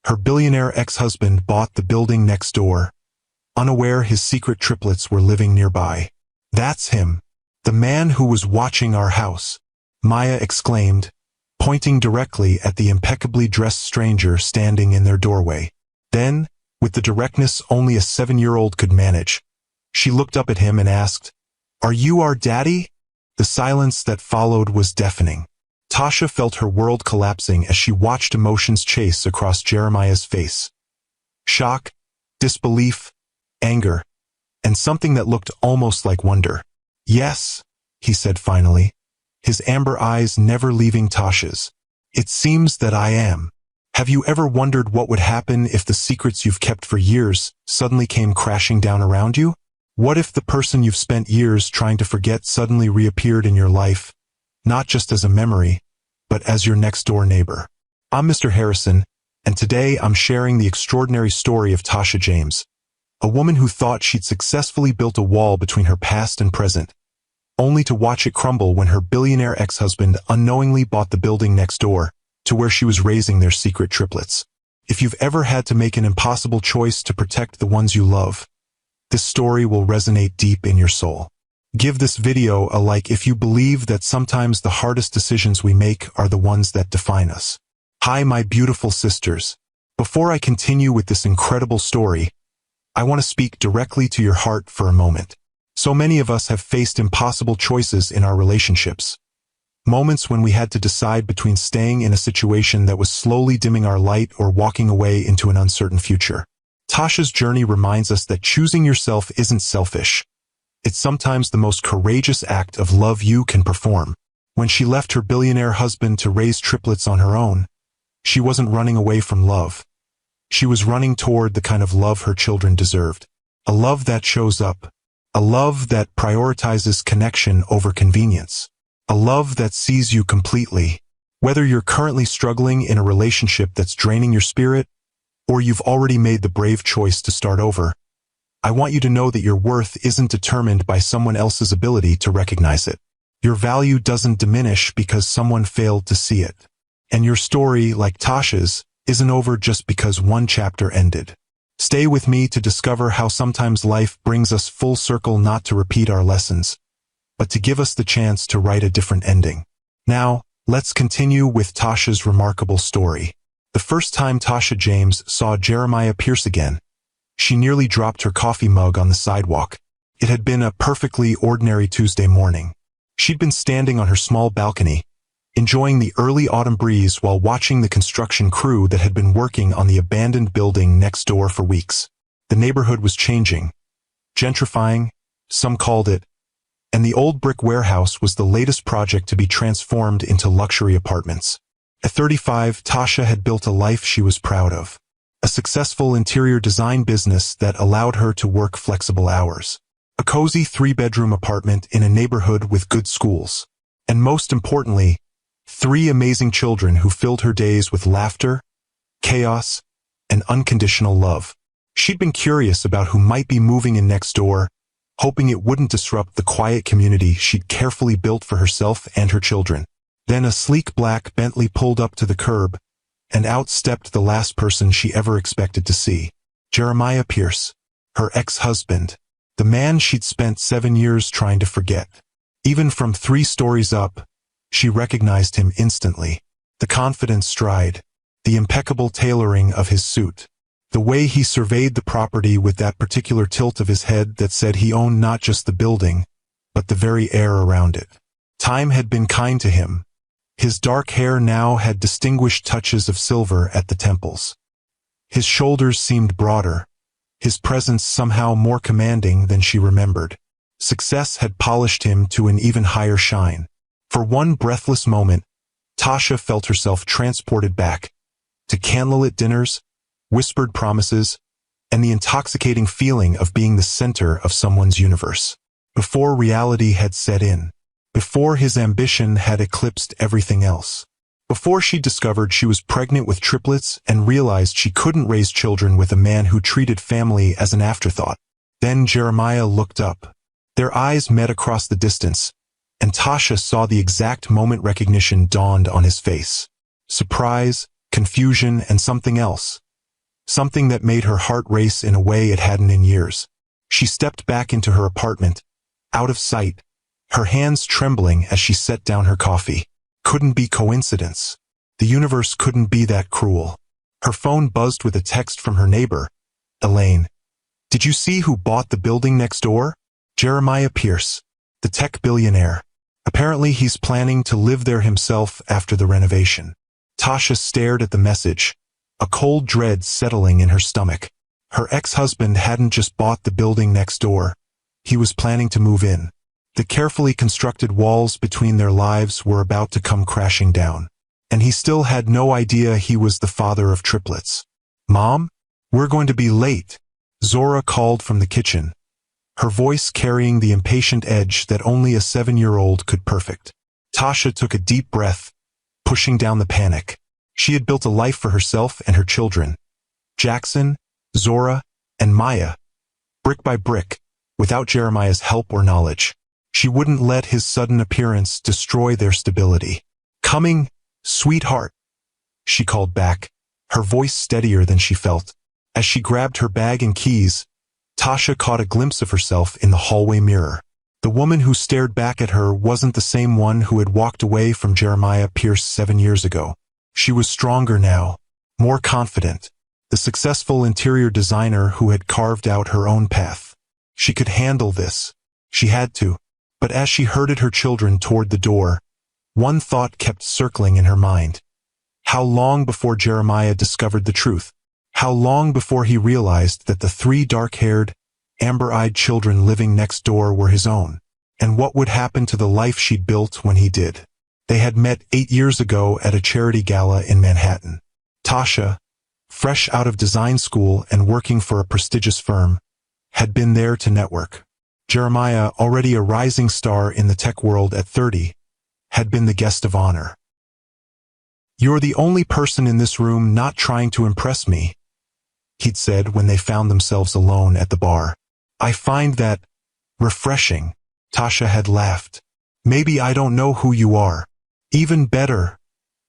Her billionaire ex-husband bought the building next door, unaware his secret triplets were living nearby. "That's him. The man who was watching our house," Maya exclaimed, pointing directly at the impeccably dressed stranger standing in their doorway. Then, with the directness only a 7-year-old could manage, she looked up at him and asked, "Are you our daddy?" The silence that followed was deafening. Tasha felt her world collapsing as she watched emotions chase across Jeremiah's face. Shock, disbelief, anger, and something that looked almost like wonder. "Yes," he said finally, his amber eyes never leaving Tasha's. "It seems that I am." Have you ever wondered what would happen if the secrets you've kept for years suddenly came crashing down around you? What if the person you've spent years trying to forget suddenly reappeared in your life, not just as a memory, but as your next-door neighbor? I'm Mr. Harrison, and today I'm sharing the extraordinary story of Tasha James, a woman who thought she'd successfully built a wall between her past and present, only to watch it crumble when her billionaire ex-husband unknowingly bought the building next door to where she was raising their secret triplets. If you've ever had to make an impossible choice to protect the ones you love, this story will resonate deep in your soul. Give this video a like if you believe that sometimes the hardest decisions we make are the ones that define us. Hi, my beautiful sisters. Before I continue with this incredible story, I want to speak directly to your heart for a moment. So many of us have faced impossible choices in our relationships. Moments when we had to decide between staying in a situation that was slowly dimming our light or walking away into an uncertain future. Tasha's journey reminds us that choosing yourself isn't selfish. It's sometimes the most courageous act of love you can perform. When she left her billionaire husband to raise triplets on her own, she wasn't running away from love. She was running toward the kind of love her children deserved. A love that shows up. A love that prioritizes connection over convenience. A love that sees you completely. Whether you're currently struggling in a relationship that's draining your spirit, or you've already made the brave choice to start over, I want you to know that your worth isn't determined by someone else's ability to recognize it. Your value doesn't diminish because someone failed to see it. And your story, like Tasha's, isn't over just because one chapter ended. Stay with me to discover how sometimes life brings us full circle, not to repeat our lessons, but to give us the chance to write a different ending. Now, let's continue with Tasha's remarkable story. The first time Tasha James saw Jeremiah Pierce again, she nearly dropped her coffee mug on the sidewalk. It had been a perfectly ordinary Tuesday morning. She'd been standing on her small balcony, enjoying the early autumn breeze while watching the construction crew that had been working on the abandoned building next door for weeks. The neighborhood was changing, gentrifying, some called it, and the old brick warehouse was the latest project to be transformed into luxury apartments. At 35, Tasha had built a life she was proud of. A successful interior design business that allowed her to work flexible hours. A cozy 3-bedroom apartment in a neighborhood with good schools. And most importantly, 3 amazing children who filled her days with laughter, chaos, and unconditional love. She'd been curious about who might be moving in next door, hoping it wouldn't disrupt the quiet community she'd carefully built for herself and her children. Then a sleek black Bentley pulled up to the curb, and out stepped the last person she ever expected to see. Jeremiah Pierce, her ex-husband, the man she'd spent 7 years trying to forget. Even from 3 stories up, she recognized him instantly. The confident stride, the impeccable tailoring of his suit, the way he surveyed the property with that particular tilt of his head that said he owned not just the building, but the very air around it. Time had been kind to him. His dark hair now had distinguished touches of silver at the temples. His shoulders seemed broader, his presence somehow more commanding than she remembered. Success had polished him to an even higher shine. For one breathless moment, Tasha felt herself transported back to candlelit dinners, whispered promises, and the intoxicating feeling of being the center of someone's universe. Before reality had set in. Before his ambition had eclipsed everything else. Before she discovered she was pregnant with triplets and realized she couldn't raise children with a man who treated family as an afterthought. Then Jeremiah looked up. Their eyes met across the distance, and Tasha saw the exact moment recognition dawned on his face. Surprise, confusion, and something else. something that made her heart race in a way it hadn't in years. She stepped back into her apartment, out of sight, her hands trembling as she set down her coffee. Couldn't be coincidence. The universe couldn't be that cruel. Her phone buzzed with a text from her neighbor, Elaine. Did you see who bought the building next door? Jeremiah Pierce, the tech billionaire. Apparently he's planning to live there himself after the renovation. Tasha stared at the message, a cold dread settling in her stomach. Her ex-husband hadn't just bought the building next door. He was planning to move in. The carefully constructed walls between their lives were about to come crashing down. And he still had no idea he was the father of triplets. Mom? We're going to be late, Zora called from the kitchen, her voice carrying the impatient edge that only a 7-year-old could perfect. Tasha took a deep breath, pushing down the panic. She had built a life for herself and her children, Jackson, Zora, and Maya, brick by brick, without Jeremiah's help or knowledge. She wouldn't let his sudden appearance destroy their stability. Coming, sweetheart, she called back, her voice steadier than she felt. As she grabbed her bag and keys, Tasha caught a glimpse of herself in the hallway mirror. The woman who stared back at her wasn't the same one who had walked away from Jeremiah Pierce 7 years ago. She was stronger now, more confident, the successful interior designer who had carved out her own path. She could handle this. She had to. But as she herded her children toward the door, one thought kept circling in her mind. How long before Jeremiah discovered the truth? How long before he realized that the 3 dark-haired, amber-eyed children living next door were his own? And what would happen to the life she'd built when he did? They had met 8 years ago at a charity gala in Manhattan. Tasha, fresh out of design school and working for a prestigious firm, had been there to network. Jeremiah, already a rising star in the tech world at 30, had been the guest of honor. "You're the only person in this room not trying to impress me," he'd said when they found themselves alone at the bar. "I find that refreshing." Tasha had laughed. "Maybe I don't know who you are." "Even better,"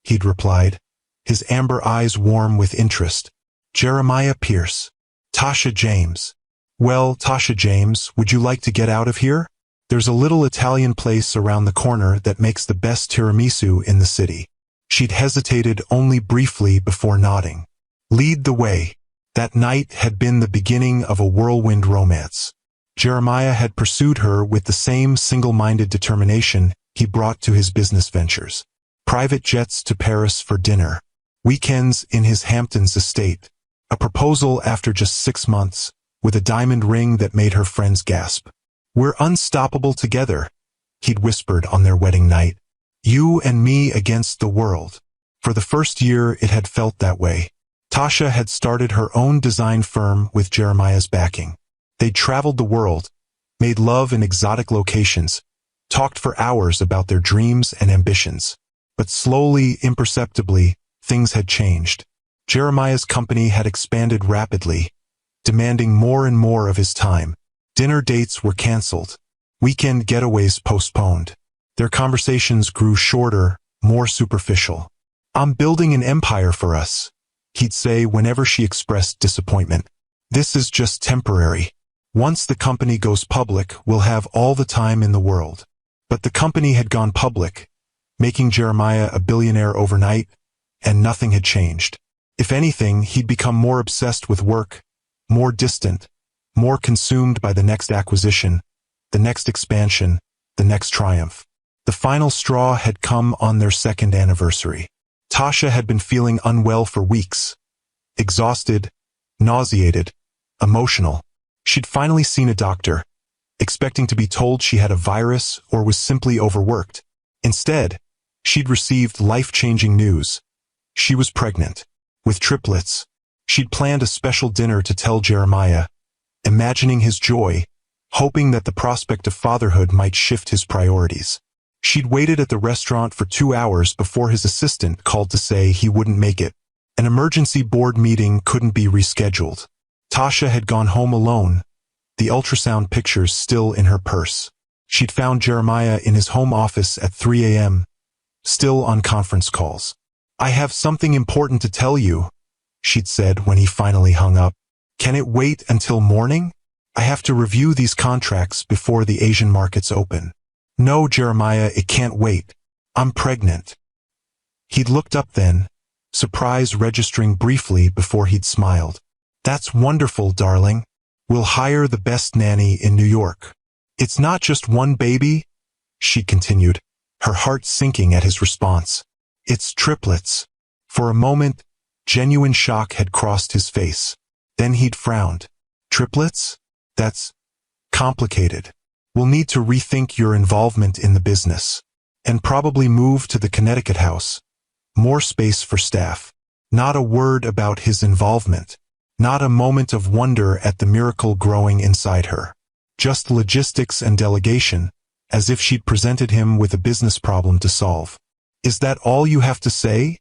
he'd replied, his amber eyes warm with interest. "Jeremiah Pierce. Tasha James." "Well, Tasha James, would you like to get out of here? There's a little Italian place around the corner that makes the best tiramisu in the city." She'd hesitated only briefly before nodding. "Lead the way." That night had been the beginning of a whirlwind romance. Jeremiah had pursued her with the same single-minded determination he brought to his business ventures. Private jets to Paris for dinner. Weekends in his Hamptons estate. A proposal after just 6 months, with a diamond ring that made her friends gasp. "We're unstoppable together," he'd whispered on their wedding night. "You and me against the world." For the first year it had felt that way. Tasha had started her own design firm with Jeremiah's backing. They'd traveled the world, made love in exotic locations, talked for hours about their dreams and ambitions. But slowly, imperceptibly, things had changed. Jeremiah's company had expanded rapidly, demanding more and more of his time. Dinner dates were canceled. Weekend getaways postponed. Their conversations grew shorter, more superficial. "I'm building an empire for us," he'd say whenever she expressed disappointment. "This is just temporary. Once the company goes public, we'll have all the time in the world." But the company had gone public, making Jeremiah a billionaire overnight, and nothing had changed. If anything, he'd become more obsessed with work, more distant, more consumed by the next acquisition, the next expansion, the next triumph. The final straw had come on their 2nd anniversary. Tasha had been feeling unwell for weeks. Exhausted, nauseated, emotional. She'd finally seen a doctor, expecting to be told she had a virus or was simply overworked. Instead, she'd received life-changing news. She was pregnant, with triplets. She'd planned a special dinner to tell Jeremiah, imagining his joy, hoping that the prospect of fatherhood might shift his priorities. She'd waited at the restaurant for 2 hours before his assistant called to say he wouldn't make it. An emergency board meeting couldn't be rescheduled. Tasha had gone home alone, the ultrasound pictures still in her purse. She'd found Jeremiah in his home office at 3 a.m., still on conference calls. "I have something important to tell you," she'd said when he finally hung up. Can it wait until morning? I have to review these contracts before the Asian markets open. No, Jeremiah, it can't wait. I'm pregnant. He'd looked up then, surprise registering briefly before he'd smiled. That's wonderful, darling. We'll hire the best nanny in New York. It's not just one baby, she continued, her heart sinking at his response. It's triplets. For a moment, genuine shock had crossed his face. Then he'd frowned. Triplets? That's complicated. We'll need to rethink your involvement in the business. And probably move to the Connecticut house. More space for staff. Not a word about his involvement. Not a moment of wonder at the miracle growing inside her. Just logistics and delegation, as if she'd presented him with a business problem to solve. Is that all you have to say?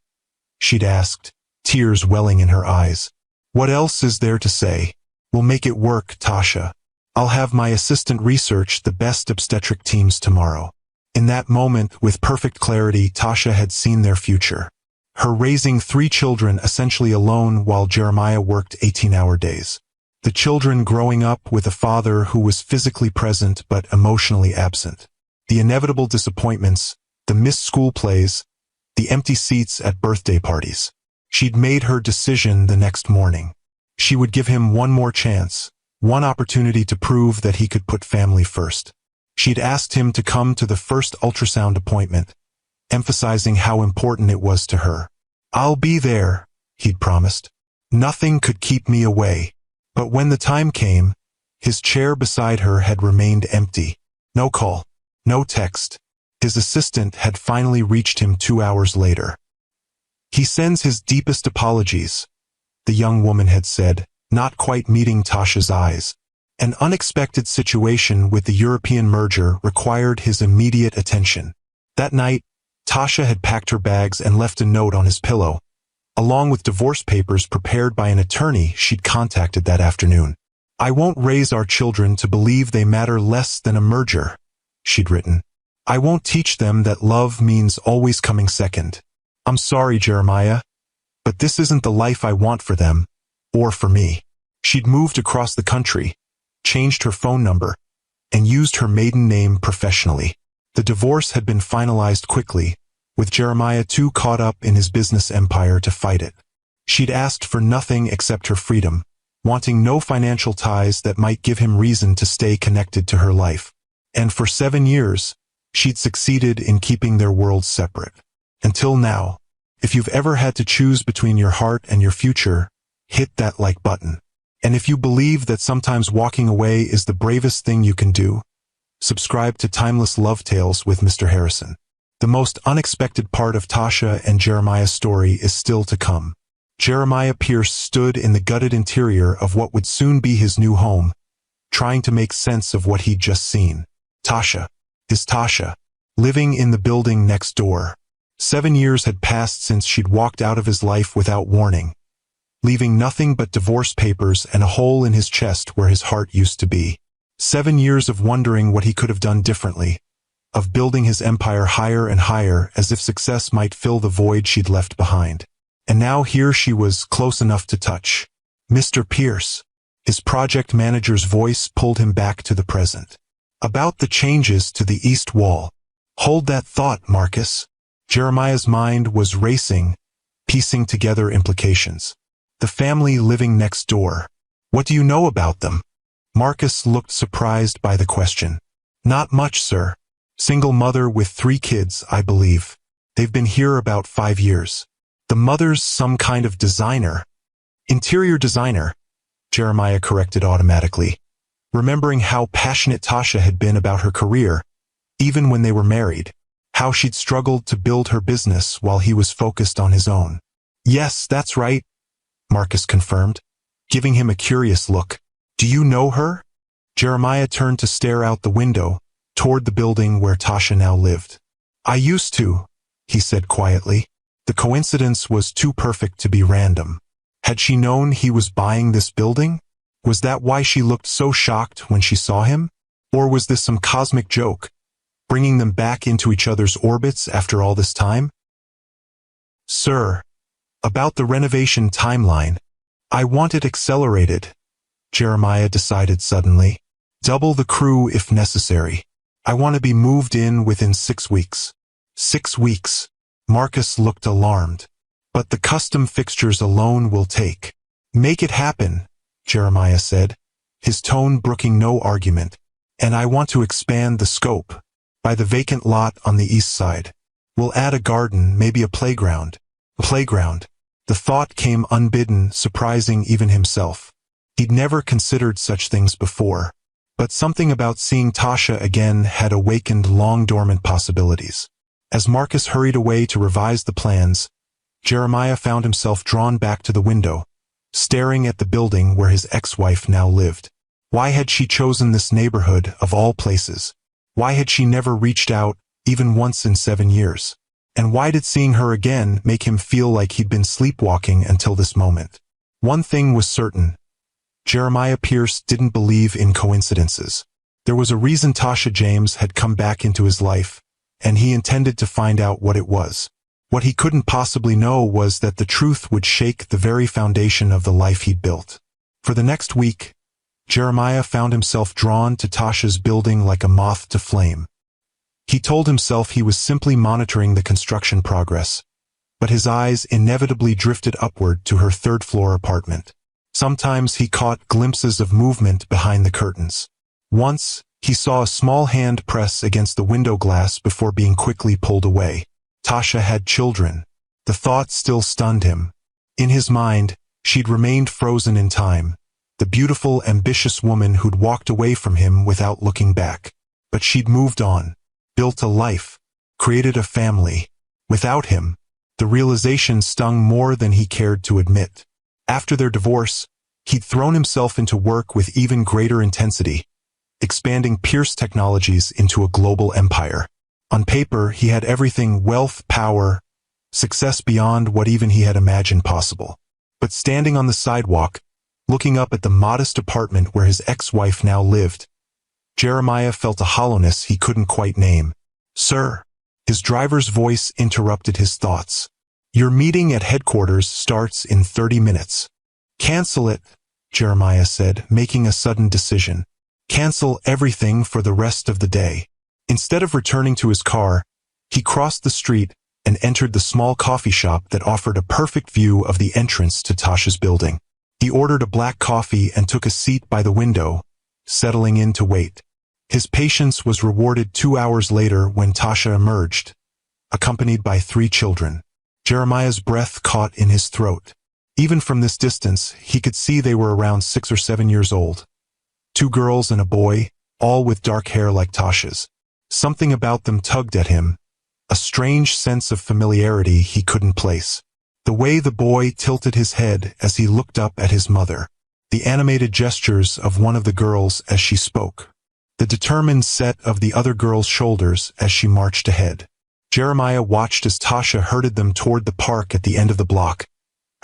She'd asked, tears welling in her eyes. What else is there to say? We'll make it work, Tasha. I'll have my assistant research the best obstetric teams tomorrow. In that moment, with perfect clarity, Tasha had seen their future. Her raising 3 children essentially alone while Jeremiah worked 18-hour days. The children growing up with a father who was physically present but emotionally absent. The inevitable disappointments, the missed school plays, the empty seats at birthday parties. She'd made her decision the next morning. She would give him one more chance, one opportunity to prove that he could put family first. She'd asked him to come to the first ultrasound appointment, emphasizing how important it was to her. I'll be there, he'd promised. Nothing could keep me away. But when the time came, his chair beside her had remained empty. No call, no text. His assistant had finally reached him 2 hours later. He sends his deepest apologies, the young woman had said, not quite meeting Tasha's eyes. An unexpected situation with the European merger required his immediate attention. That night, Tasha had packed her bags and left a note on his pillow, along with divorce papers prepared by an attorney she'd contacted that afternoon. I won't raise our children to believe they matter less than a merger, she'd written. I won't teach them that love means always coming second. I'm sorry, Jeremiah, but this isn't the life I want for them, or for me. She'd moved across the country, changed her phone number, and used her maiden name professionally. The divorce had been finalized quickly, with Jeremiah too caught up in his business empire to fight it. She'd asked for nothing except her freedom, wanting no financial ties that might give him reason to stay connected to her life. And for 7 years, she'd succeeded in keeping their worlds separate. Until now. If you've ever had to choose between your heart and your future, hit that like button. And if you believe that sometimes walking away is the bravest thing you can do, subscribe to Timeless Love Tales with Mr. Harrison. The most unexpected part of Tasha and Jeremiah's story is still to come. Jeremiah Pierce stood in the gutted interior of what would soon be his new home, trying to make sense of what he'd just seen. Tasha, his Tasha, living in the building next door. 7 years had passed since she'd walked out of his life without warning, leaving nothing but divorce papers and a hole in his chest where his heart used to be. 7 years of wondering what he could have done differently, of building his empire higher and higher as if success might fill the void she'd left behind. And now here she was, close enough to touch. Mr. Pierce. His project manager's voice pulled him back to the present. About the changes to the east wall. Hold that thought, Marcus. Jeremiah's mind was racing, piecing together implications. The family living next door. What do you know about them? Marcus looked surprised by the question. Not much, sir. Single mother with 3 kids, I believe. They've been here about 5 years. The mother's some kind of designer. Interior designer, Jeremiah corrected automatically, remembering how passionate Tasha had been about her career, even when they were married, how she'd struggled to build her business while he was focused on his own. Yes, that's right, Marcus confirmed, giving him a curious look. Do you know her? Jeremiah turned to stare out the window, toward the building where Tasha now lived. I used to, he said quietly. The coincidence was too perfect to be random. Had she known he was buying this building? Was that why she looked so shocked when she saw him? Or was this some cosmic joke, bringing them back into each other's orbits after all this time? Sir, About the renovation timeline. I want it accelerated, Jeremiah decided suddenly. Double the crew if necessary. I want to be moved in within 6 weeks. 6 weeks. Marcus looked alarmed. But the custom fixtures alone will take. Make it happen, Jeremiah said, his tone brooking no argument. And I want to expand the scope. Buy the vacant lot on the east side. We'll add a garden, maybe a playground. A playground. The thought came unbidden, surprising even himself. He'd never considered such things before. But something about seeing Tasha again had awakened long-dormant possibilities. As Marcus hurried away to revise the plans, Jeremiah found himself drawn back to the window, staring at the building where his ex-wife now lived. Why had she chosen this neighborhood, of all places? Why had she never reached out, even once in 7 years? And why did seeing her again make him feel like he'd been sleepwalking until this moment? One thing was certain. Jeremiah Pierce didn't believe in coincidences. There was a reason Tasha James had come back into his life, and he intended to find out what it was. What he couldn't possibly know was that the truth would shake the very foundation of the life he'd built. For the next week, Jeremiah found himself drawn to Tasha's building like a moth to flame. He told himself he was simply monitoring the construction progress, but his eyes inevitably drifted upward to her third-floor apartment. Sometimes he caught glimpses of movement behind the curtains. Once, he saw a small hand press against the window glass before being quickly pulled away. Tasha had children. The thought still stunned him. In his mind, she'd remained frozen in time, the beautiful, ambitious woman who'd walked away from him without looking back. But she'd moved on, built a life, created a family. Without him, the realization stung more than he cared to admit. After their divorce, he'd thrown himself into work with even greater intensity, expanding Pierce Technologies into a global empire. On paper, he had everything: wealth, power, success beyond what even he had imagined possible. But standing on the sidewalk, looking up at the modest apartment where his ex-wife now lived, Jeremiah felt a hollowness he couldn't quite name. "Sir," his driver's voice interrupted his thoughts. "Your meeting at headquarters starts in 30 minutes. Cancel it," Jeremiah said, making a sudden decision. Cancel everything for the rest of the day. Instead of returning to his car, he crossed the street and entered the small coffee shop that offered a perfect view of the entrance to Tasha's building. He ordered a black coffee and took a seat by the window, settling in to wait. His patience was rewarded 2 hours later when Tasha emerged, accompanied by 3 children. Jeremiah's breath caught in his throat. Even from this distance, he could see they were around 6 or 7 years old. 2 girls and a boy, all with dark hair like Tasha's. Something about them tugged at him, a strange sense of familiarity he couldn't place. The way the boy tilted his head as he looked up at his mother, the animated gestures of one of the girls as she spoke, the determined set of the other girl's shoulders as she marched ahead. Jeremiah watched as Tasha herded them toward the park at the end of the block,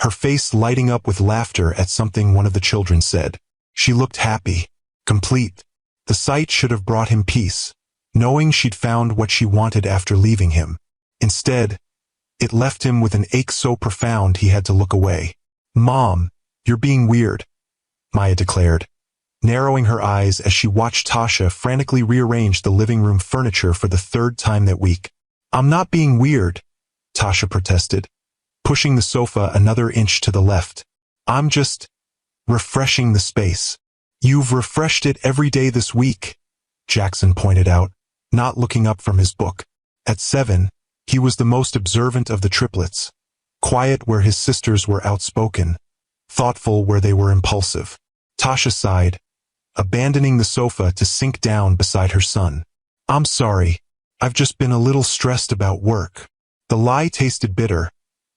her face lighting up with laughter at something one of the children said. She looked happy, complete. The sight should have brought him peace, knowing she'd found what she wanted after leaving him. Instead, it left him with an ache so profound he had to look away. "Mom, you're being weird," Maya declared, narrowing her eyes as she watched Tasha frantically rearrange the living room furniture for the 3rd time that week. "I'm not being weird," Tasha protested, pushing the sofa another inch to the left. "I'm just refreshing the space." "You've refreshed it every day this week," Jackson pointed out, not looking up from his book. At 7, he was the most observant of the triplets, quiet where his sisters were outspoken, thoughtful where they were impulsive. Tasha sighed, abandoning the sofa to sink down beside her son. "I'm sorry, I've just been a little stressed about work." The lie tasted bitter,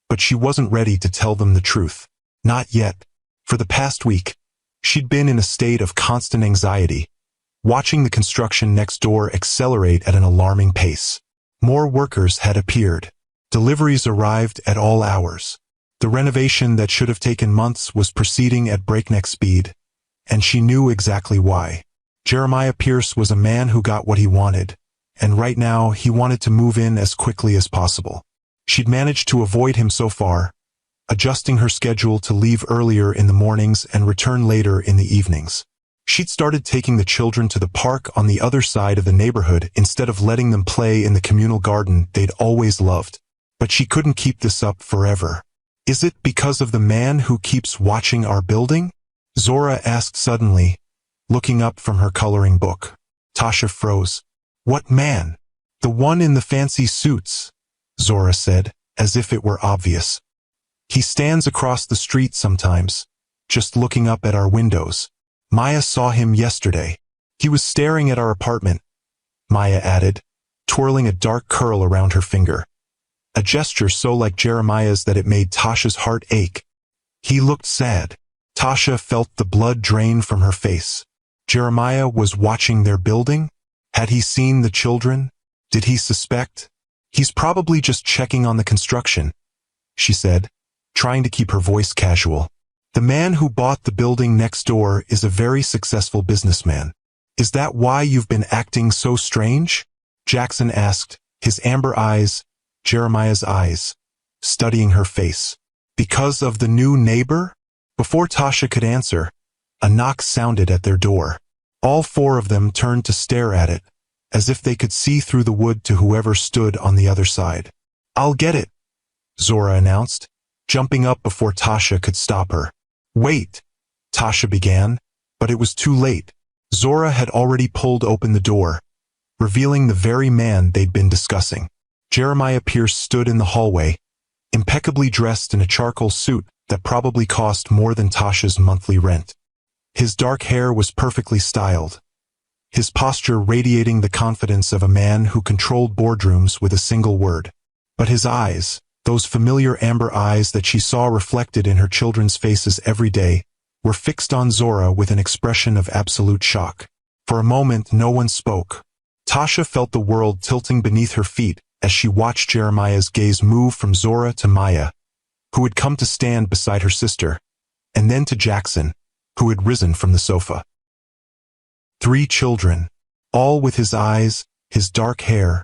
but she wasn't ready to tell them the truth. Not yet. For the past week, she'd been in a state of constant anxiety, watching the construction next door accelerate at an alarming pace. More workers had appeared. Deliveries arrived at all hours. The renovation that should have taken months was proceeding at breakneck speed, and she knew exactly why. Jeremiah Pierce was a man who got what he wanted, and right now he wanted to move in as quickly as possible. She'd managed to avoid him so far, adjusting her schedule to leave earlier in the mornings and return later in the evenings. She'd started taking the children to the park on the other side of the neighborhood instead of letting them play in the communal garden they'd always loved. But she couldn't keep this up forever. Is it because of the man who keeps watching our building? Zora asked suddenly, looking up from her coloring book. Tasha froze. What man? The one in the fancy suits, Zora said, as if it were obvious. He stands across the street sometimes, just looking up at our windows. Maya saw him yesterday. He was staring at our apartment, Maya added, twirling a dark curl around her finger. A gesture so like Jeremiah's that it made Tasha's heart ache. He looked sad. Tasha felt the blood drain from her face. Jeremiah was watching their building? Had he seen the children? Did he suspect? He's probably just checking on the construction, she said, trying to keep her voice casual. The man who bought the building next door is a very successful businessman. Is that why you've been acting so strange? Jackson asked, his amber eyes, Jeremiah's eyes, studying her face. Because of the new neighbor? Before Tasha could answer, a knock sounded at their door. All four of them turned to stare at it, as if they could see through the wood to whoever stood on the other side. I'll get it, Zora announced, jumping up before Tasha could stop her. Wait, Tasha began, but it was too late. Zora had already pulled open the door, revealing the very man they'd been discussing. Jeremiah Pierce stood in the hallway, impeccably dressed in a charcoal suit that probably cost more than Tasha's monthly rent. His dark hair was perfectly styled, his posture radiating the confidence of a man who controlled boardrooms with a single word. But his eyes, those familiar amber eyes that she saw reflected in her children's faces every day, were fixed on Zora with an expression of absolute shock. For a moment, no one spoke. Tasha felt the world tilting beneath her feet as she watched Jeremiah's gaze move from Zora to Maya, who had come to stand beside her sister, and then to Jackson, who had risen from the sofa. 3 children, all with his eyes, his dark hair,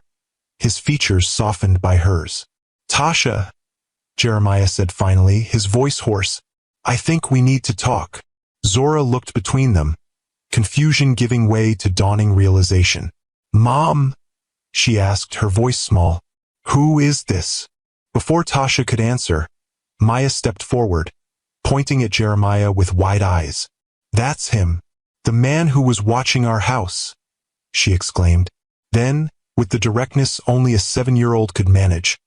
his features softened by hers. Tasha, Jeremiah said finally, his voice hoarse, I think we need to talk. Zora looked between them, confusion giving way to dawning realization. Mom, she asked, her voice small. Who is this? Before Tasha could answer, Maya stepped forward, pointing at Jeremiah with wide eyes. That's him, the man who was watching our house, she exclaimed. Then, with the directness only a 7-year-old could manage,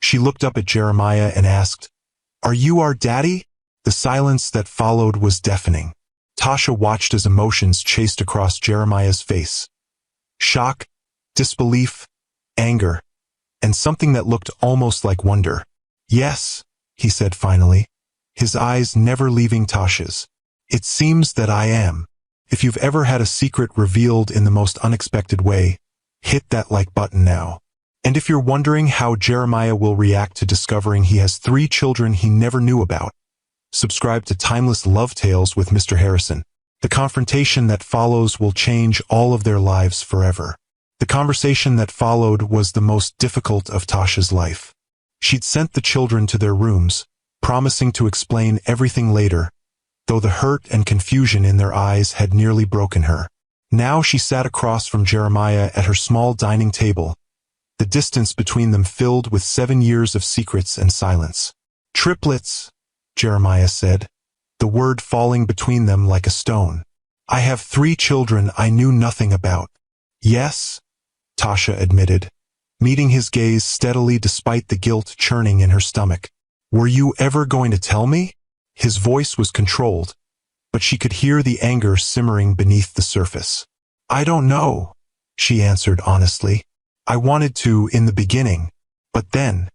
she looked up at Jeremiah and asked, Are you our daddy? The silence that followed was deafening. Tasha watched as emotions chased across Jeremiah's face. Shock, disbelief, anger, and something that looked almost like wonder. Yes, he said finally, his eyes never leaving Tasha's. It seems that I am. If you've ever had a secret revealed in the most unexpected way, hit that like button now. And if you're wondering how Jeremiah will react to discovering he has 3 children he never knew about, subscribe to Timeless Love Tales with Mr. Harrison. The confrontation that follows will change all of their lives forever. The conversation that followed was the most difficult of Tasha's life. She'd sent the children to their rooms, promising to explain everything later, though the hurt and confusion in their eyes had nearly broken her. Now she sat across from Jeremiah at her small dining table, the distance between them filled with 7 years of secrets and silence. Triplets, Jeremiah said, the word falling between them like a stone. I have 3 children I knew nothing about. Yes, Tasha admitted, meeting his gaze steadily despite the guilt churning in her stomach. Were you ever going to tell me? His voice was controlled, but she could hear the anger simmering beneath the surface. I don't know, she answered honestly. I wanted to in the beginning, but then.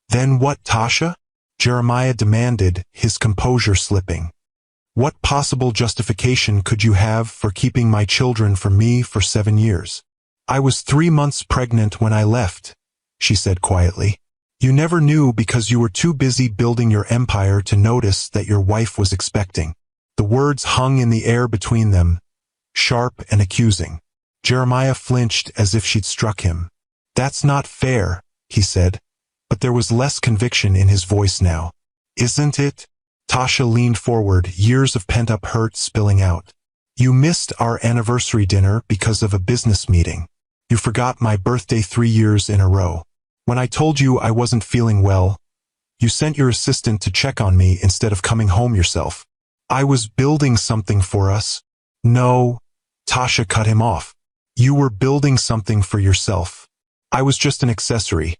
Then what, Tasha? Jeremiah demanded, his composure slipping. What possible justification could you have for keeping my children from me for 7 years? I was 3 months pregnant when I left, she said quietly. You never knew because you were too busy building your empire to notice that your wife was expecting. The words hung in the air between them, sharp and accusing. Jeremiah flinched as if she'd struck him. That's not fair, he said, but there was less conviction in his voice now. Isn't it? Tasha leaned forward, years of pent-up hurt spilling out. You missed our anniversary dinner because of a business meeting. You forgot my birthday 3 years in a row. When I told you I wasn't feeling well, you sent your assistant to check on me instead of coming home yourself. I was building something for us. No, Tasha cut him off. You were building something for yourself. I was just an accessory,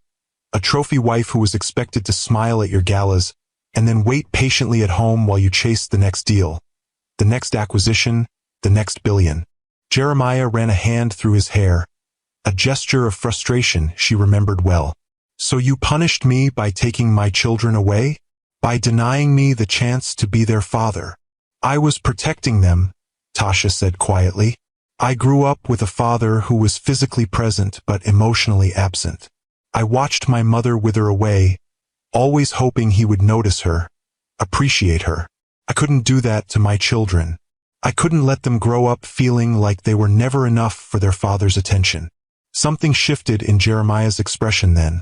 a trophy wife who was expected to smile at your galas and then wait patiently at home while you chased the next deal, the next acquisition, the next billion. Jeremiah ran a hand through his hair, a gesture of frustration she remembered well. So you punished me by taking my children away? By denying me the chance to be their father? I was protecting them, Tasha said quietly. I grew up with a father who was physically present but emotionally absent. I watched my mother wither away, always hoping he would notice her, appreciate her. I couldn't do that to my children. I couldn't let them grow up feeling like they were never enough for their father's attention. Something shifted in Jeremiah's expression then.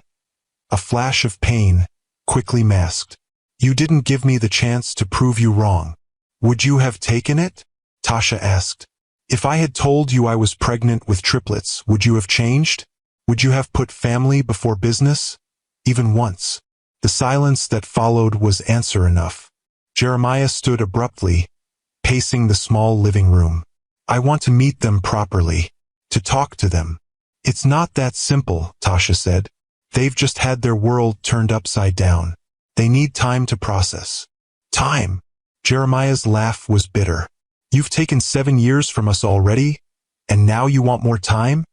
A flash of pain, quickly masked. You didn't give me the chance to prove you wrong. Would you have taken it? Tasha asked. If I had told you I was pregnant with triplets, would you have changed? Would you have put family before business? Even once. The silence that followed was answer enough. Jeremiah stood abruptly, pacing the small living room. I want to meet them properly, to talk to them. It's not that simple, Tasha said. They've just had their world turned upside down. They need time to process. Time. Jeremiah's laugh was bitter. You've taken 7 years from us already, and now you want more time?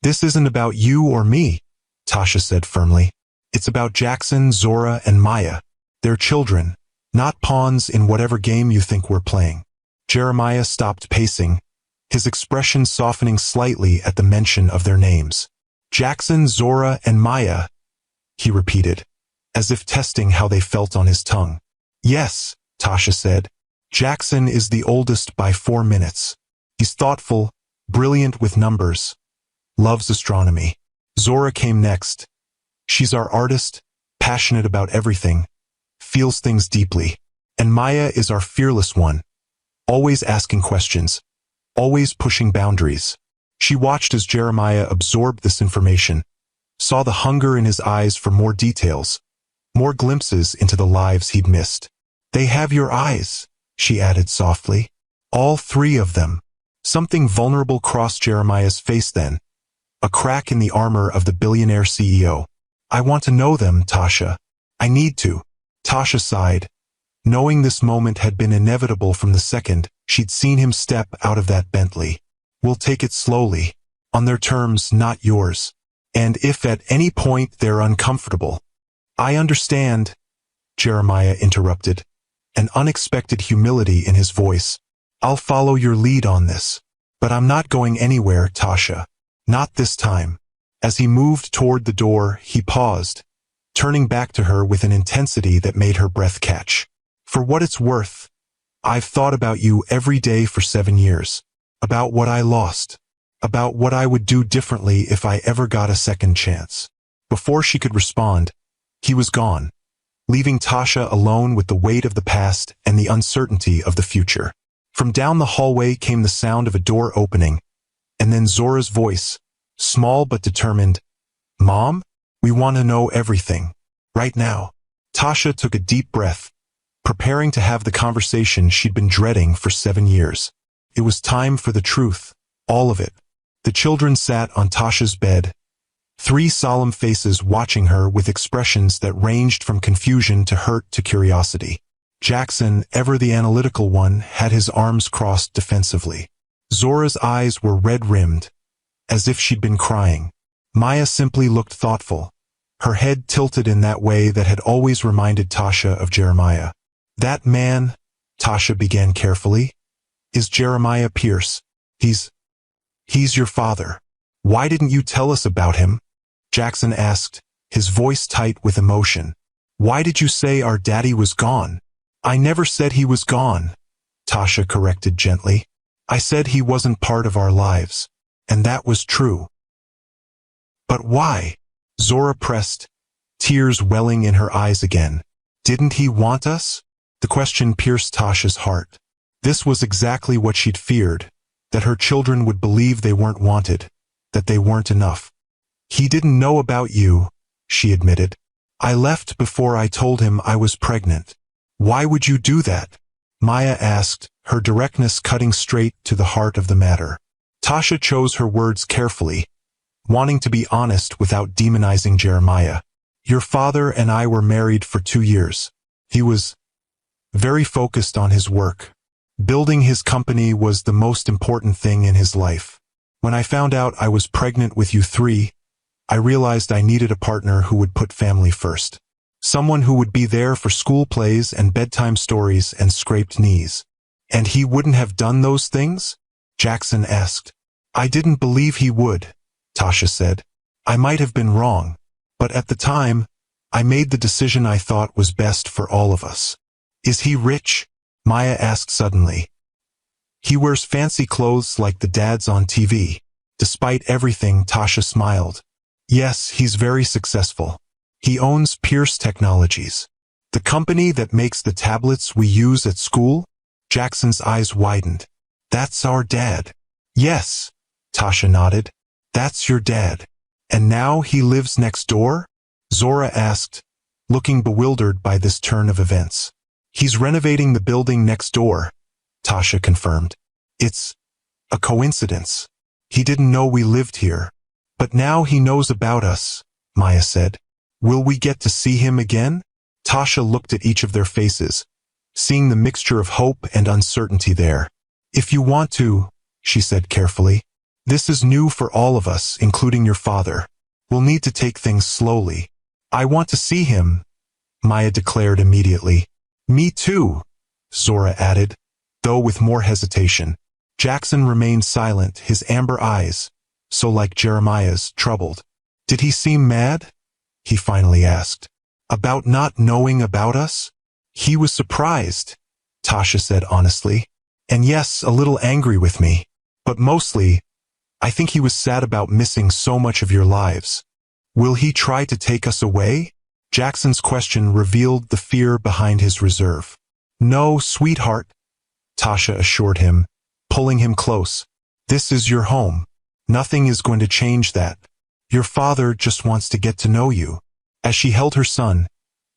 This isn't about you or me, Tasha said firmly. It's about Jackson, Zora, and Maya. They're children, not pawns in whatever game you think we're playing. Jeremiah stopped pacing, his expression softening slightly at the mention of their names. Jackson, Zora, and Maya, he repeated, as if testing how they felt on his tongue. Yes, Tasha said. Jackson is the oldest by 4 minutes. He's thoughtful, brilliant with numbers, loves astronomy. Zora came next. She's our artist, passionate about everything, feels things deeply. And Maya is our fearless one, always asking questions, always pushing boundaries. She watched as Jeremiah absorbed this information, saw the hunger in his eyes for more details, more glimpses into the lives he'd missed. They have your eyes, she added softly. All 3 of them. Something vulnerable crossed Jeremiah's face then, a crack in the armor of the billionaire CEO. I want to know them, Tasha. I need to. Tasha sighed, knowing this moment had been inevitable from the second she'd seen him step out of that Bentley. We'll take it slowly, on their terms, not yours. And if at any point they're uncomfortable. I understand, Jeremiah interrupted, an unexpected humility in his voice. I'll follow your lead on this. But I'm not going anywhere, Tasha. Not this time. As he moved toward the door, he paused, turning back to her with an intensity that made her breath catch. For what it's worth, I've thought about you every day for 7 years. About what I lost. About what I would do differently if I ever got a second chance. Before she could respond, he was gone, leaving Tasha alone with the weight of the past and the uncertainty of the future. From down the hallway came the sound of a door opening, and then Zora's voice, small but determined. Mom, we want to know everything. Right now. Tasha took a deep breath, preparing to have the conversation she'd been dreading for 7 years. It was time for the truth, all of it. The children sat on Tasha's bed, 3 solemn faces watching her with expressions that ranged from confusion to hurt to curiosity. Jackson, ever the analytical one, had his arms crossed defensively. Zora's eyes were red-rimmed, as if she'd been crying. Maya simply looked thoughtful, her head tilted in that way that had always reminded Tasha of Jeremiah. That man, Tasha began carefully, is Jeremiah Pierce. He's your father. Why didn't you tell us about him? Jackson asked, his voice tight with emotion. Why did you say our daddy was gone? I never said he was gone, Tasha corrected gently. I said he wasn't part of our lives. And that was true. But why? Zora pressed, tears welling in her eyes again. Didn't he want us? The question pierced Tasha's heart. This was exactly what she'd feared, that her children would believe they weren't wanted, that they weren't enough. He didn't know about you, she admitted. I left before I told him I was pregnant. Why would you do that? Maya asked, her directness cutting straight to the heart of the matter. Tasha chose her words carefully, wanting to be honest without demonizing Jeremiah. Your father and I were married for 2 years. He was very focused on his work. Building his company was the most important thing in his life. When I found out I was pregnant with you 3, I realized I needed a partner who would put family first. Someone who would be there for school plays and bedtime stories and scraped knees. And he wouldn't have done those things? Jackson asked. I didn't believe he would, Tasha said. I might have been wrong, but at the time, I made the decision I thought was best for all of us. Is he rich? Maya asked suddenly. He wears fancy clothes like the dads on TV. Despite everything, Tasha smiled. Yes, he's very successful. He owns Pierce Technologies, the company that makes the tablets we use at school. Jackson's eyes widened. That's our dad. Yes, Tasha nodded. That's your dad. And now he lives next door? Zora asked, looking bewildered by this turn of events. He's renovating the building next door, Tasha confirmed. It's a coincidence. He didn't know we lived here. But now he knows about us, Maya said. Will we get to see him again? Tasha looked at each of their faces, seeing the mixture of hope and uncertainty there. If you want to, she said carefully. This is new for all of us, including your father. We'll need to take things slowly. I want to see him, Maya declared immediately. Me too, Zora added, though with more hesitation. Jackson remained silent, his amber eyes, so like Jeremiah's, troubled. Did he seem mad? He finally asked. About not knowing about us? He was surprised, Tasha said honestly. And yes, a little angry with me. But mostly, I think he was sad about missing so much of your lives. Will he try to take us away? Jackson's question revealed the fear behind his reserve. No, sweetheart, Tasha assured him, pulling him close. This is your home. Nothing is going to change that. Your father just wants to get to know you. As she held her son,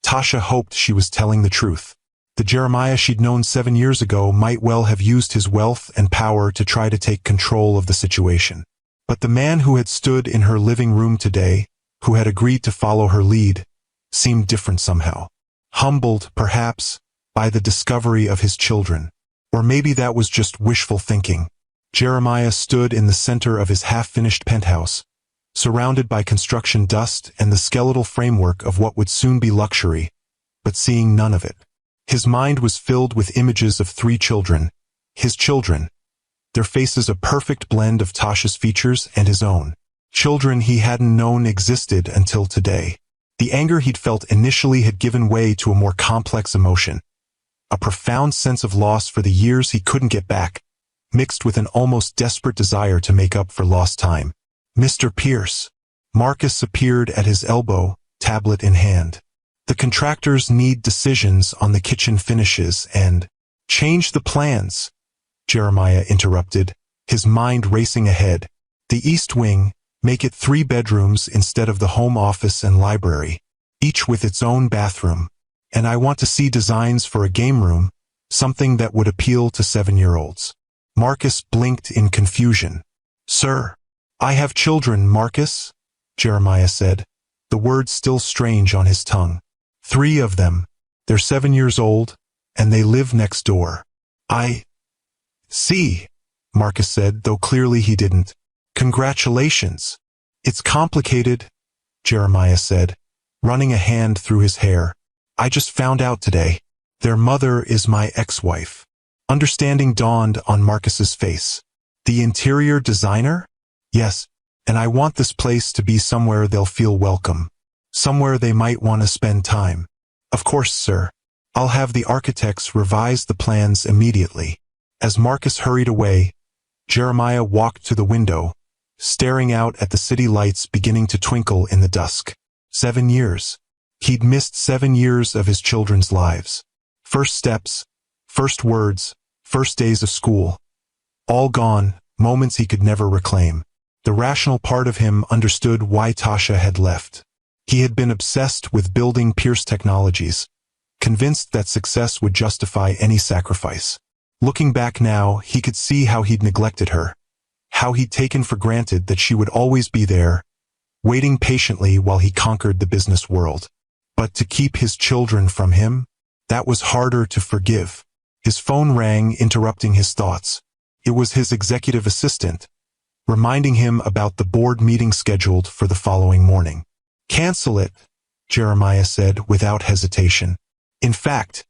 Tasha hoped she was telling the truth. The Jeremiah she'd known 7 years ago might well have used his wealth and power to try to take control of the situation. But the man who had stood in her living room today, who had agreed to follow her lead, seemed different somehow. Humbled, perhaps, by the discovery of his children. Or maybe that was just wishful thinking. Jeremiah stood in the center of his half-finished penthouse, surrounded by construction dust and the skeletal framework of what would soon be luxury, but seeing none of it. His mind was filled with images of 3 children, his children, their faces a perfect blend of Tasha's features and his own. Children he hadn't known existed until today. The anger he'd felt initially had given way to a more complex emotion, a profound sense of loss for the years he couldn't get back, mixed with an almost desperate desire to make up for lost time. Mr. Pierce. Marcus appeared at his elbow, tablet in hand. The contractors need decisions on the kitchen finishes and change the plans, Jeremiah interrupted, his mind racing ahead. The East Wing, make it 3 bedrooms instead of the home office and library, each with its own bathroom. And I want to see designs for a game room, something that would appeal to 7-year-olds. Marcus blinked in confusion. Sir, I have children, Marcus, Jeremiah said, the words still strange on his tongue. 3 of them. They're 7 years old, and they live next door. I see, Marcus said, though clearly he didn't. Congratulations. It's complicated, Jeremiah said, running a hand through his hair. I just found out today. Their mother is my ex-wife. Understanding dawned on Marcus's face. The interior designer? Yes, and I want this place to be somewhere they'll feel welcome. Somewhere they might want to spend time. Of course, sir. I'll have the architects revise the plans immediately. As Marcus hurried away, Jeremiah walked to the window, staring out at the city lights beginning to twinkle in the dusk. 7 years. He'd missed 7 years of his children's lives. First steps, first words, first days of school. All gone, moments he could never reclaim. The rational part of him understood why Tasha had left. He had been obsessed with building Pierce Technologies, convinced that success would justify any sacrifice. Looking back now, he could see how he'd neglected her, how he'd taken for granted that she would always be there, waiting patiently while he conquered the business world. But to keep his children from him, that was harder to forgive. His phone rang, interrupting his thoughts. It was his executive assistant, reminding him about the board meeting scheduled for the following morning. "Cancel it," Jeremiah said without hesitation. "In fact,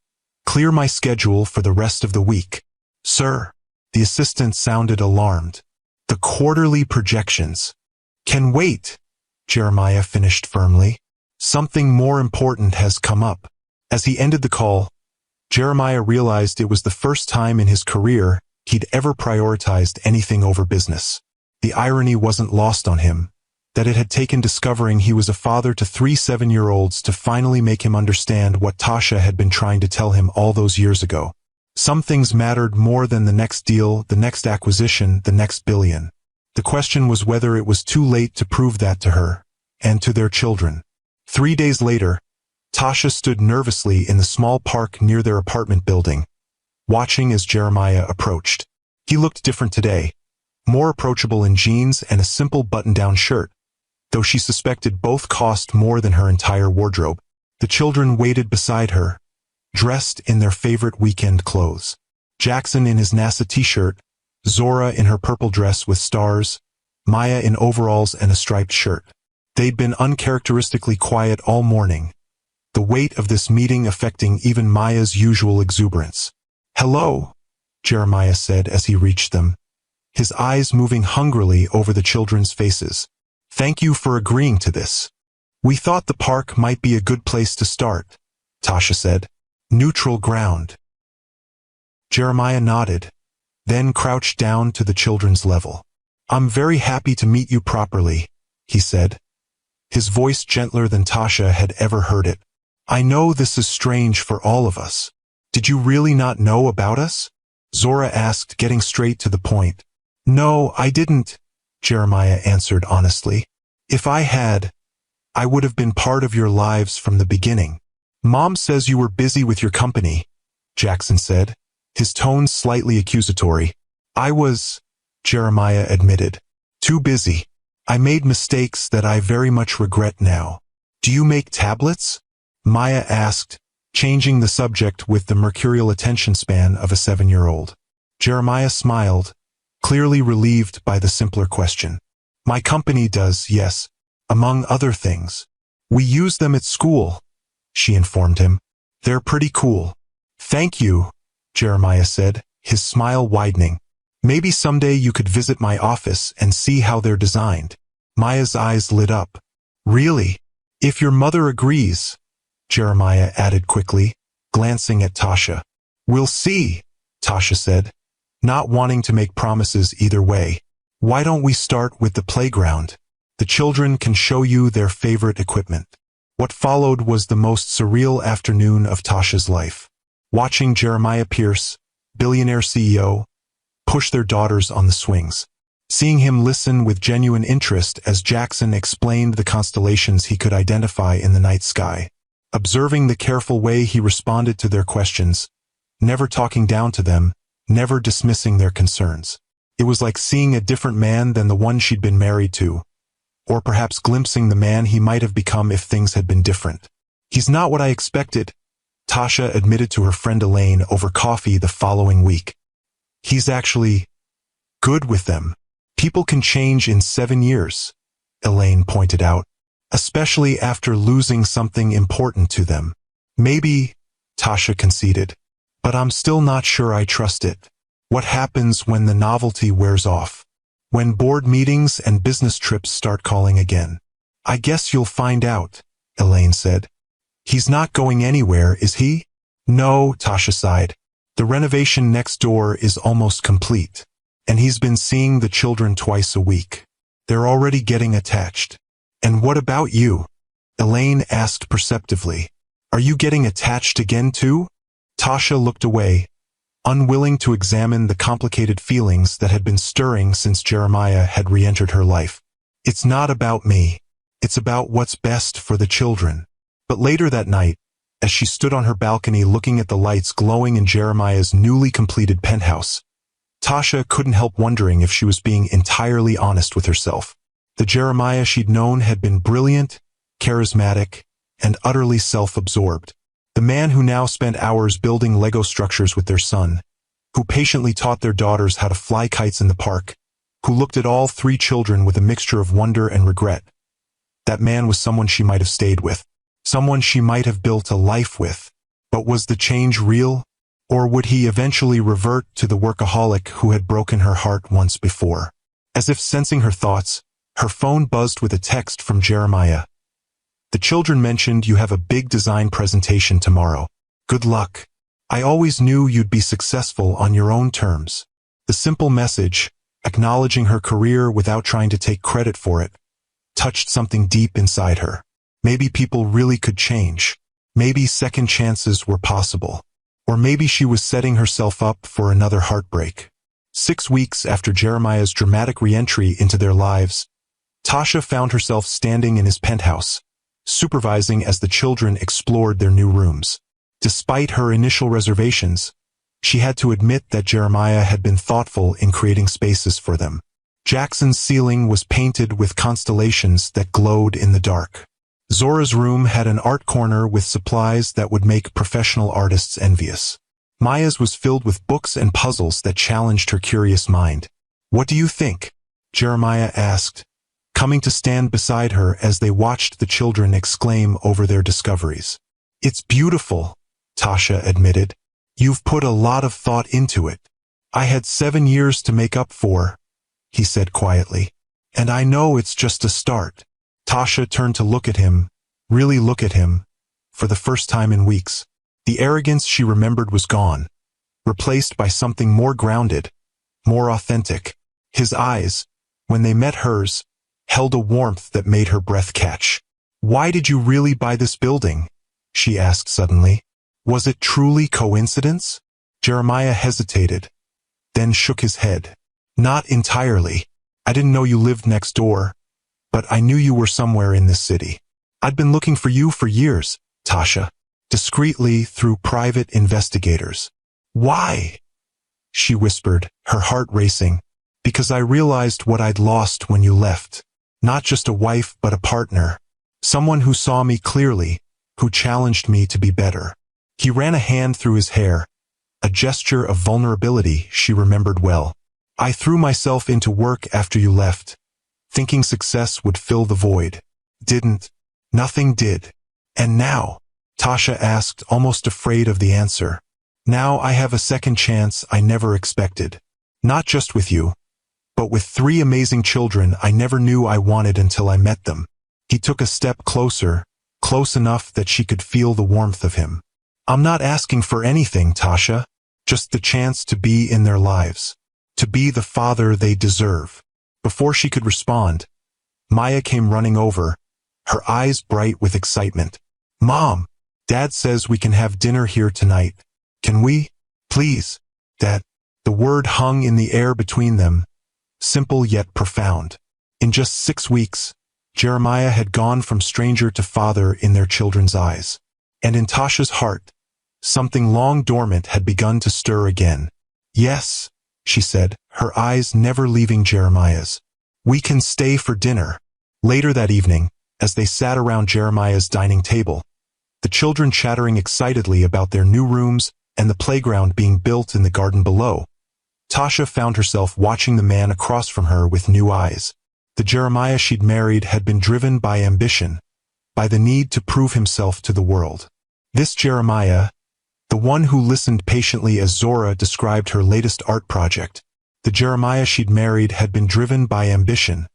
clear my schedule for the rest of the week." "Sir," the assistant sounded alarmed. "The quarterly projections can wait," Jeremiah finished firmly. "Something more important has come up." As he ended the call, Jeremiah realized it was the first time in his career he'd ever prioritized anything over business. The irony wasn't lost on him, that it had taken discovering he was a father to 3 7-year-olds to finally make him understand what Tasha had been trying to tell him all those years ago. Some things mattered more than the next deal, the next acquisition, the next billion. The question was whether it was too late to prove that to her, and to their children. 3 days later, Tasha stood nervously in the small park near their apartment building, watching as Jeremiah approached. He looked different today, more approachable in jeans and a simple button-down shirt, though she suspected both cost more than her entire wardrobe. The children waited beside her, dressed in their favorite weekend clothes. Jackson in his NASA t-shirt, Zora in her purple dress with stars, Maya in overalls and a striped shirt. They'd been uncharacteristically quiet all morning, the weight of this meeting affecting even Maya's usual exuberance. "Hello," Jeremiah said as he reached them, his eyes moving hungrily over the children's faces. "Thank you for agreeing to this. We thought the park might be a good place to start," Tasha said. "Neutral ground." Jeremiah nodded, then crouched down to the children's level. "I'm very happy to meet you properly," he said, his voice gentler than Tasha had ever heard it. "I know this is strange for all of us. Did you really not know about us?" Zora asked, getting straight to the point. "No, I didn't," Jeremiah answered honestly. "If I had, I would have been part of your lives from the beginning." "Mom says you were busy with your company," Jackson said, his tone slightly accusatory. "I was," Jeremiah admitted, "too busy. I made mistakes that I very much regret now." "Do you make tablets?" Maya asked, changing the subject with the mercurial attention span of a 7-year-old. Jeremiah smiled, clearly relieved by the simpler question. "My company does, yes, among other things. We use them at school," she informed him. "They're pretty cool." "Thank you," Jeremiah said, his smile widening. "Maybe someday you could visit my office and see how they're designed." Maya's eyes lit up. "Really? If your mother agrees," Jeremiah added quickly, glancing at Tasha. "We'll see," Tasha said, not wanting to make promises either way. "Why don't we start with the playground? The children can show you their favorite equipment." What followed was the most surreal afternoon of Tasha's life. Watching Jeremiah Pierce, Billionaire CEO, push their daughters on the swings. Seeing him listen with genuine interest as Jackson explained the constellations he could identify in the night sky. Observing the careful way he responded to their questions, never talking down to them, never dismissing their concerns. It was like seeing a different man than the one she'd been married to, or perhaps glimpsing the man he might have become if things had been different. "He's not what I expected," Tasha admitted to her friend Elaine over coffee the following week. "He's actually good with them. People can change in 7 years," Elaine pointed out, "especially after losing something important to them." "Maybe," Tasha conceded, "but I'm still not sure I trust it." "What happens when the novelty wears off? When board meetings and business trips start calling again?" "I guess you'll find out," Elaine said. "He's not going anywhere, is he?" "No," Tasha sighed. "The renovation next door is almost complete, and he's been seeing the children twice a week. They're already getting attached." "And what about you?" Elaine asked perceptively. Are you getting attached again too? Tasha looked away, unwilling to examine the complicated feelings that had been stirring since Jeremiah had re-entered her life. It's not about me. It's about what's best for the children. But later that night, as she stood on her balcony looking at the lights glowing in Jeremiah's newly completed penthouse, Tasha couldn't help wondering if she was being entirely honest with herself. The Jeremiah she'd known had been brilliant, charismatic, and utterly self-absorbed. The man who now spent hours building Lego structures with their son, who patiently taught their daughters how to fly kites in the park, who looked at all three children with a mixture of wonder and regret. That man was someone she might have stayed with, someone she might have built a life with. But was the change real? Or would he eventually revert to the workaholic who had broken her heart once before? As if sensing her thoughts, her phone buzzed with a text from Jeremiah. The children mentioned you have a big design presentation tomorrow. Good luck. I always knew you'd be successful on your own terms. The simple message, acknowledging her career without trying to take credit for it, touched something deep inside her. Maybe people really could change. Maybe second chances were possible. Or maybe she was setting herself up for another heartbreak. 6 weeks after Jeremiah's dramatic re-entry into their lives, Tasha found herself standing in his penthouse, supervising as the children explored their new rooms. Despite her initial reservations, she had to admit that Jeremiah had been thoughtful in creating spaces for them. Jackson's ceiling was painted with constellations that glowed in the dark. Zora's room had an art corner with supplies that would make professional artists envious. Maya's was filled with books and puzzles that challenged her curious mind. What do you think? Jeremiah asked, coming to stand beside her as they watched the children exclaim over their discoveries. It's beautiful, Tasha admitted. You've put a lot of thought into it. I had 7 years to make up for, he said quietly. And I know it's just a start. Tasha turned to look at him, really look at him, for the first time in weeks. The arrogance she remembered was gone, replaced by something more grounded, more authentic. His eyes, when they met hers, held a warmth that made her breath catch. Why did you really buy this building? She asked suddenly. Was it truly coincidence? Jeremiah hesitated, then shook his head. Not entirely. I didn't know you lived next door, but I knew you were somewhere in this city. I'd been looking for you for years, Tasha, discreetly through private investigators. Why? She whispered, her heart racing. Because I realized what I'd lost when you left. Not just a wife but a partner. Someone who saw me clearly, who challenged me to be better. He ran a hand through his hair, a gesture of vulnerability she remembered well. I threw myself into work after you left, thinking success would fill the void. Didn't. Nothing did. And now? Tasha asked, almost afraid of the answer. Now I have a second chance I never expected. Not just with you, but with 3 amazing children I never knew I wanted until I met them. He took a step closer, close enough that she could feel the warmth of him. I'm not asking for anything, Tasha, just the chance to be in their lives, to be the father they deserve. Before she could respond, Maya came running over, her eyes bright with excitement. Mom, Dad says we can have dinner here tonight. Can we? Please, Dad. The word hung in the air between them, simple yet profound. In just 6 weeks, Jeremiah had gone from stranger to father in their children's eyes. And in Tasha's heart, something long dormant had begun to stir again. Yes, she said, her eyes never leaving Jeremiah's. We can stay for dinner. Later that evening, as they sat around Jeremiah's dining table, the children chattering excitedly about their new rooms and the playground being built in the garden below, Tasha found herself watching the man across from her with new eyes. The Jeremiah she'd married had been driven by ambition, by the need to prove himself to the world. This Jeremiah, the one who listened patiently as Zora described her latest art project, the Jeremiah she'd married had been driven by ambition,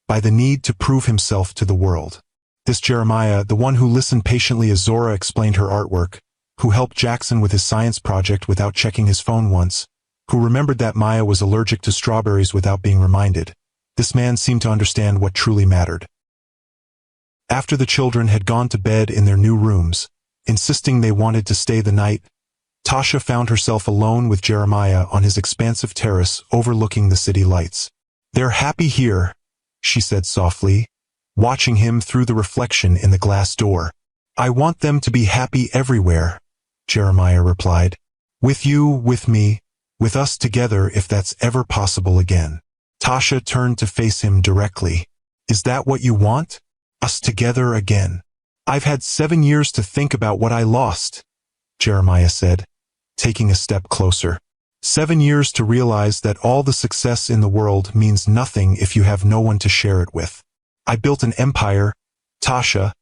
by the need to prove himself to the world. This Jeremiah, the one who listened patiently as Zora explained her artwork, who helped Jackson with his science project without checking his phone once, who remembered that Maya was allergic to strawberries without being reminded. This man seemed to understand what truly mattered. After the children had gone to bed in their new rooms, insisting they wanted to stay the night, Tasha found herself alone with Jeremiah on his expansive terrace overlooking the city lights. "They're happy here," she said softly, watching him through the reflection in the glass door. "I want them to be happy everywhere," Jeremiah replied. "With you, with me, with us together if that's ever possible again." Tasha turned to face him directly. "Is that what you want? Us together again?" "I've had 7 years to think about what I lost," Jeremiah said, taking a step closer. 7 years to realize that all the success in the world means nothing if you have no one to share it with. "I built an empire, Tasha,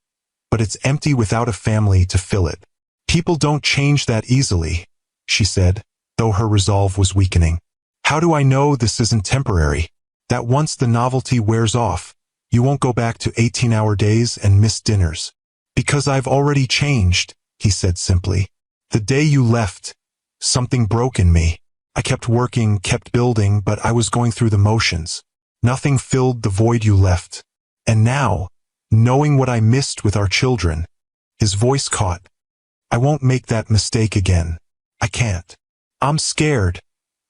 but it's empty without a family to fill it. People don't change that easily," she said, though her resolve was weakening. "How do I know this isn't temporary? That once the novelty wears off, you won't go back to 18-hour days and missed dinners?" "Because I've already changed," he said simply. "The day you left, something broke in me. I kept working, kept building, but I was going through the motions. Nothing filled the void you left. And now, knowing what I missed with our children," his voice caught, "I won't make that mistake again. I can't." "I'm scared,"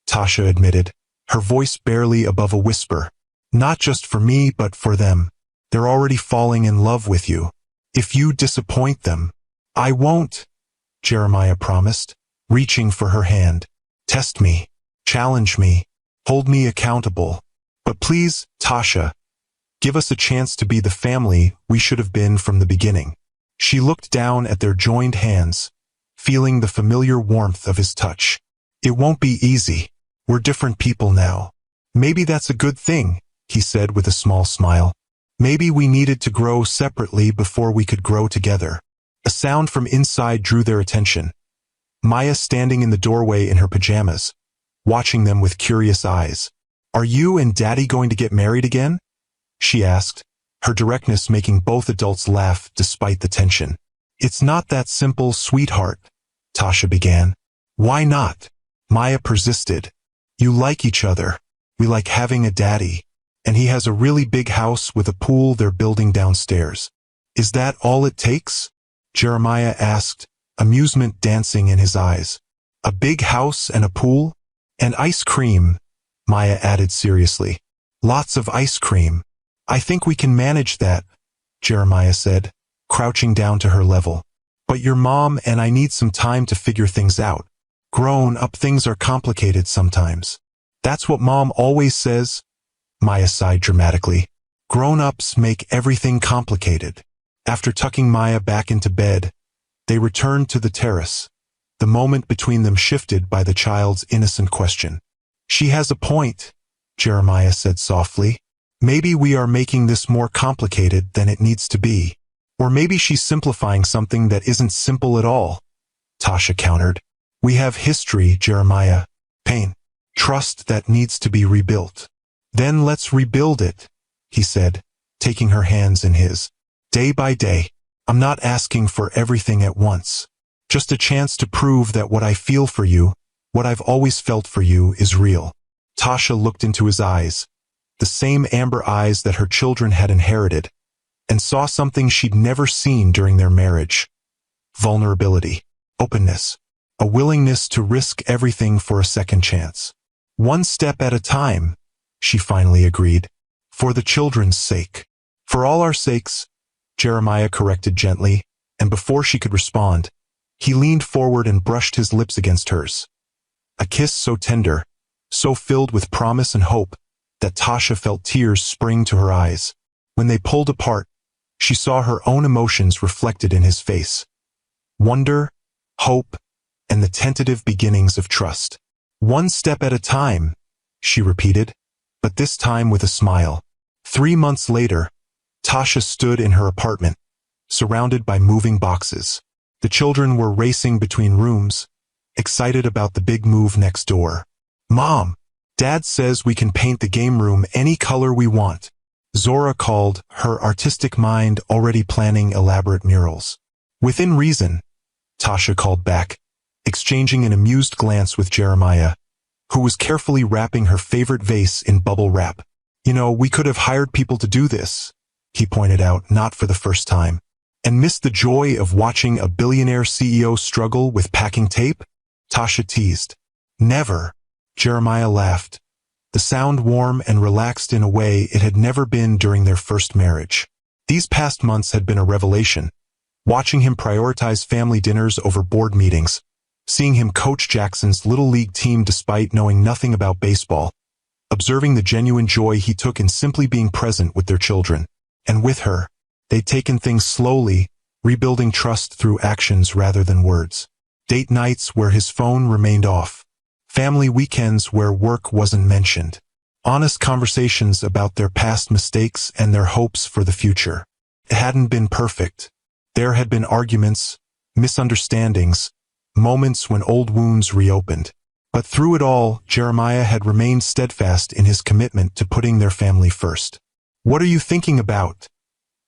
Tasha admitted, her voice barely above a whisper. "Not just for me, but for them. They're already falling in love with you. If you disappoint them—" "I won't," Jeremiah promised, reaching for her hand. "Test me, challenge me, hold me accountable. But please, Tasha, give us a chance to be the family we should have been from the beginning." She looked down at their joined hands, feeling the familiar warmth of his touch. "It won't be easy. We're different people now." "Maybe that's a good thing," he said with a small smile. "Maybe we needed to grow separately before we could grow together." A sound from inside drew their attention. Maya standing in the doorway in her pajamas, watching them with curious eyes. "Are you and Daddy going to get married again?" she asked, her directness making both adults laugh despite the tension. "It's not that simple, sweetheart," Tasha began. "Why not?" Maya persisted. "You like each other. We like having a daddy. And he has a really big house with a pool they're building downstairs." "Is that all it takes?" Jeremiah asked, amusement dancing in his eyes. "A big house and a pool? And ice cream," Maya added seriously. "Lots of ice cream." "I think we can manage that," Jeremiah said, crouching down to her level. "But your mom and I need some time to figure things out. Grown-up things are complicated sometimes." "That's what Mom always says," Maya sighed dramatically. "Grown-ups make everything complicated." After tucking Maya back into bed, they returned to the terrace, the moment between them shifted by the child's innocent question. "She has a point," Jeremiah said softly. "Maybe we are making this more complicated than it needs to be. Or maybe she's simplifying something that isn't simple at all," Tasha countered. "We have history, Jeremiah. Pain. Trust that needs to be rebuilt." "Then let's rebuild it," he said, taking her hands in his. "Day by day. I'm not asking for everything at once. Just a chance to prove that what I feel for you, what I've always felt for you, is real." Tasha looked into his eyes, the same amber eyes that her children had inherited, and saw something she'd never seen during their marriage. Vulnerability, openness, a willingness to risk everything for a second chance. "One step at a time," she finally agreed. "For the children's sake." "For all our sakes," Jeremiah corrected gently, and before she could respond, he leaned forward and brushed his lips against hers. A kiss so tender, so filled with promise and hope, that Tasha felt tears spring to her eyes. When they pulled apart, she saw her own emotions reflected in his face. Wonder, hope, and the tentative beginnings of trust. "One step at a time," she repeated, but this time with a smile. 3 months later, Tasha stood in her apartment, surrounded by moving boxes. The children were racing between rooms, excited about the big move next door. "Mom, Dad says we can paint the game room any color we want," Zora called, her artistic mind already planning elaborate murals. "Within reason," Tasha called back, exchanging an amused glance with Jeremiah, who was carefully wrapping her favorite vase in bubble wrap. "You know, we could have hired people to do this," he pointed out, not for the first time. And missed the joy of watching a billionaire CEO struggle with packing tape? Tasha teased. Never. Jeremiah laughed. The sound warm and relaxed in a way it had never been during their first marriage. These past months had been a revelation. Watching him prioritize family dinners over board meetings, seeing him coach Jackson's Little League team despite knowing nothing about baseball, observing the genuine joy he took in simply being present with their children. And with her, they'd taken things slowly, rebuilding trust through actions rather than words. Date nights where his phone remained off. Family weekends where work wasn't mentioned. Honest conversations about their past mistakes and their hopes for the future. It hadn't been perfect. There had been arguments, misunderstandings, moments when old wounds reopened. But through it all, Jeremiah had remained steadfast in his commitment to putting their family first. "What are you thinking about?"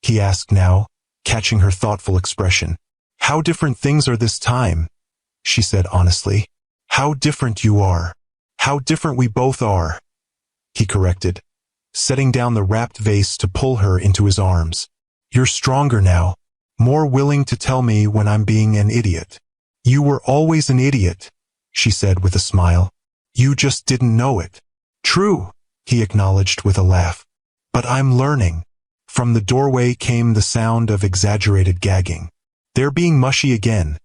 he asked now, catching her thoughtful expression. "How different things are this time," she said honestly. "How different you are. How different we both are," he corrected, setting down the wrapped vase to pull her into his arms. "You're stronger now, more willing to tell me when I'm being an idiot." "You were always an idiot," she said with a smile. "You just didn't know it." "True," he acknowledged with a laugh. "But I'm learning." From the doorway came the sound of exaggerated gagging. "They're being mushy again,"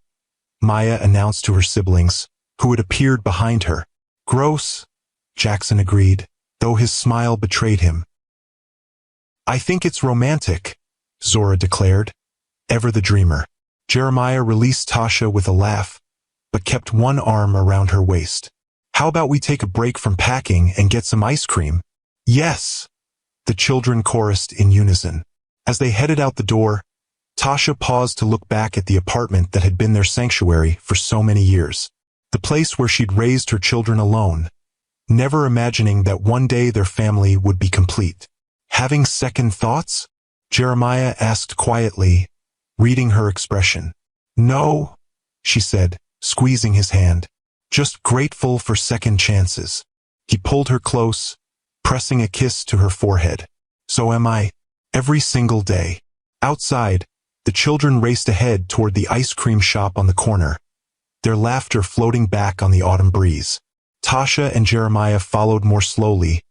Maya announced to her siblings, who had appeared behind her. "Gross," Jackson agreed, though his smile betrayed him. "I think it's romantic," Zora declared, ever the dreamer. Jeremiah released Tasha with a laugh, but kept one arm around her waist. "How about we take a break from packing and get some ice cream?" "Yes," the children chorused in unison. As they headed out the door, Tasha paused to look back at the apartment that had been their sanctuary for so many years. The place where she'd raised her children alone, never imagining that one day their family would be complete. "Having second thoughts?" Jeremiah asked quietly, reading her expression. "No," she said, squeezing his hand. "Just grateful for second chances." He pulled her close, pressing a kiss to her forehead. "So am I. Every single day." Outside, the children raced ahead toward the ice cream shop on the corner, their laughter floating back on the autumn breeze. Tasha and Jeremiah followed more slowly,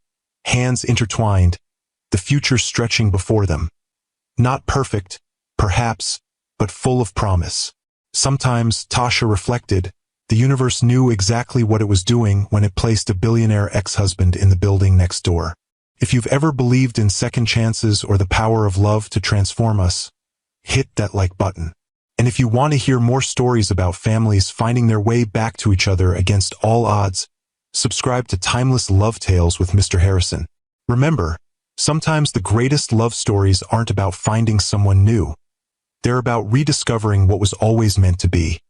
hands intertwined, the future stretching before them. Not perfect, perhaps, but full of promise. Sometimes, Tasha reflected, the universe knew exactly what it was doing when it placed a billionaire ex-husband in the building next door. If you've ever believed in second chances or the power of love to transform us, hit that like button. And if you want to hear more stories about families finding their way back to each other against all odds, subscribe to Timeless Love Tales with Mr. Harrison. Remember, sometimes the greatest love stories aren't about finding someone new. They're about rediscovering what was always meant to be.